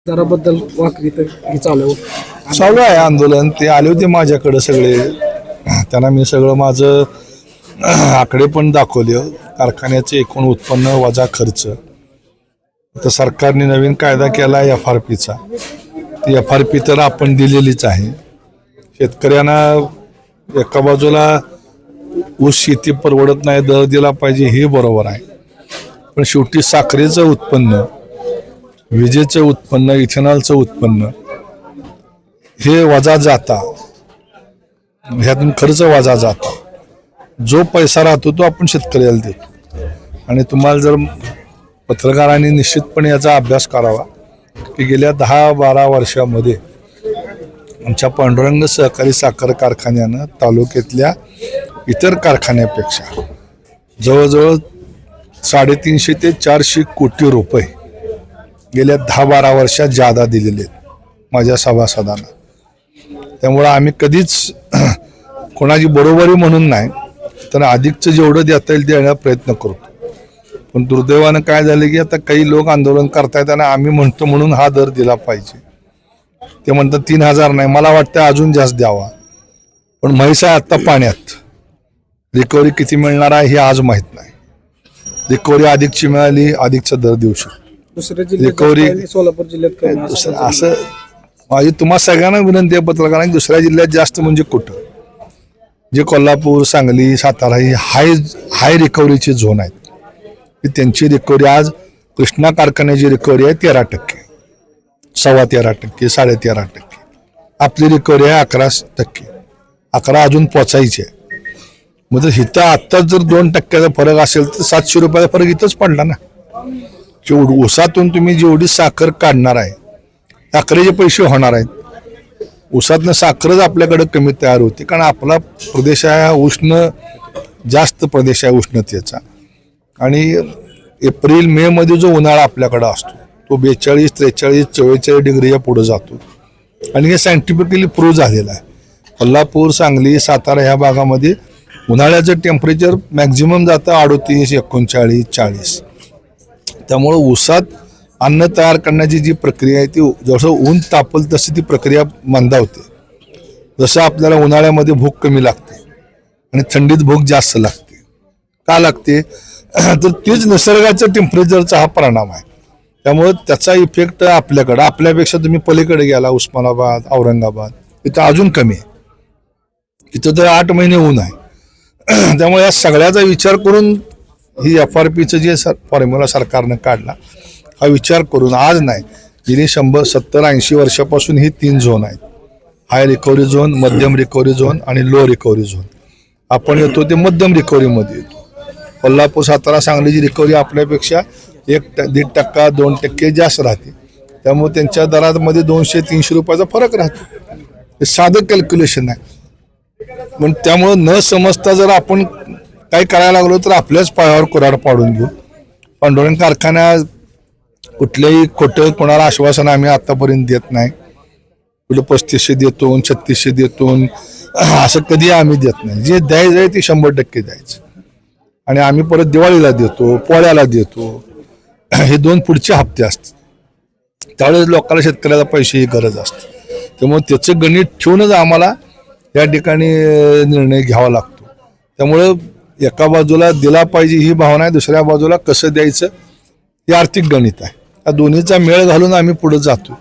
दराबद्दल वाकरी तर हे चालू आहे आंदोलन. ते आले होते माझ्याकडे सगळे, त्यांना मी सगळं माझं आकडे पण दाखवले. कारखान्याचे एकूण उत्पन्न वजा खर्च. तर सरकारने नवीन कायदा केला FRPचा. ती FRP तर आपण दिलेलीच आहे. शेतकऱ्यांना एका बाजूला ऊस शेती परवडत नाही, दर दिला पाहिजे, हे बरोबर आहे. पण शेवटी साखरेचं उत्पन्न, विजेचं उत्पन्न, इथेनॉलचं उत्पन्न हे वजा जाता, ह्यातून खर्च वजा जाता. जो पैसा राहतो तो आपण शेतकऱ्याला देतो. आणि तुम्हाला जर पत्रकारांनी निश्चितपणे याचा अभ्यास करावा की गेल्या 10-12 वर्षामध्ये आमच्या पांडुरंग सहकारी साखर कारखान्यानं तालुक्यातल्या इतर कारखान्यापेक्षा जवळजवळ 350 ते 400 कोटी रुपये गेल्या 10-12 वर्षात जादा दिलेले आहेत माझ्या सभासदांना. त्यामुळं आम्ही कधीच कोणाची बरोबरी म्हणून नाही, तर अधिकचं जेवढं देता येईल देण्याचा प्रयत्न करतो. पण दुर्दैवानं काय झालं की आता काही लोक आंदोलन करतायत आणि आम्ही म्हणतो म्हणून हा दर दिला पाहिजे. ते म्हणतात 3000 नाही, मला वाटतं अजून जास्त द्यावा. पण म्हैस आहे आत्ता पाण्यात, रिकव्हरी किती मिळणार आहे हे आज माहीत नाही. रिकव्हरी अधिकची मिळाली, अधिकचा दर देऊ शकतो. दुसऱ्या जिल्ह्यात सोलापूर जिल्ह्यात असं माझी तुम्हा सगळ्यांना विनंती आहे पत्रकारांनी, दुसऱ्या जिल्ह्यात जास्त म्हणजे कुठं, जे कोल्हापूर, सांगली, सातारा ही हाय रिकव्हरीची झोन आहेत, की त्यांची रिकव्हरी आज कृष्णा कारखान्याची रिकव्हरी आहे 13%, 13.25%, 13.5%. आपली रिकव्हरी आहे 11%. 11 अजून पोचायची आहे. मग जर इथं आत्ताच जर 2%चा फरक असेल तर 700 रुपयाचा फरक इथंच पडला ना. ऊसातून तुम्ही जेवढी साखर काढणार आहे, साखरेचे पैसे होणार आहेत. ऊसातनं साखरच आपल्याकडे कमी तयार होते, कारण आपला प्रदेश आहे उष्ण, जास्त प्रदेश आहे उष्णतेचा. आणि एप्रिल मे मध्ये जो उन्हाळा आपल्याकडे असतो तो 42, 43, 44 डिग्रीच्या पुढे जातो. आणि हे सायंटिफिकली प्रूव्ह झालेलं आहे. कोल्हापूर, सांगली, सातारा ह्या भागामध्ये उन्हाळ्याचं टेम्परेचर मॅक्झिमम जातं 38, 39, 40. त्यामुळं ऊसात अन्न तयार करण्याची जी प्रक्रिया आहे ती जसं ऊन तापल तशी ती प्रक्रिया मंदावते. जसं आपल्याला उन्हाळ्यामध्ये भूक कमी लागते आणि थंडीत भूक जास्त लागते. का लागते तर तेच निसर्गाच्या टेम्परेचरचा हा परिणाम आहे. त्यामुळे त्याचा इफेक्ट आपल्याकडं, आपल्यापेक्षा तुम्ही पलीकडे गेला उस्मानाबाद, औरंगाबाद, इथं अजून कमी आहे. इथं तर 8 महिने ऊन आहे. त्यामुळे या सगळ्याचा विचार करून ही FRPचं जे फॉर्म्युला सरकारनं काढला, हा विचार करून आज नाही, गेली 100, 70, 80 वर्षापासून ही 3 झोन आहेत. हाय रिकव्हरी झोन, मध्यम रिकव्हरी झोन आणि लो रिकव्हरी झोन. आपण येतो ते मध्यम रिकव्हरीमध्ये येतो. कोल्हापूर, सातारा, सांगलीची रिकव्हरी आपल्यापेक्षा 1-1.5%, 2% जास्त राहते. त्यामुळे त्यांच्या दरामध्ये 200-300 रुपयाचा फरक राहतो. हे साधं कॅल्क्युलेशन आहे. पण त्यामुळं न समजता जर आपण काय करायला लागलो तर आपल्याच पायावर कुऱ्हाड पाडून घेऊ. पांडुरंग कारखाना कुठल्याही खोटं कोणाला आश्वासन आम्ही आतापर्यंत देत नाही. कुठं 3500 देतो, 3600 देतो, असं कधी आम्ही देत नाही. जे द्यायचं आहे ते 100% द्यायचं. आणि आम्ही परत दिवाळीला देतो, पोळ्याला देतो, हे 2 पुढचे हप्ते असतात. त्यावेळेस लोकांना, शेतकऱ्याला पैशाची गरज असते. त्यामुळे त्याचं गणित ठेवूनच आम्हाला या ठिकाणी निर्णय घ्यावा लागतो. त्यामुळं एका बाजूला दिला पाहिजे ही भावना आहे, दुसऱ्या बाजूला कसं द्यायचं हे आर्थिक गणित आहे. या दोन्हीचा मेळ घालून आम्ही पुढे जातो.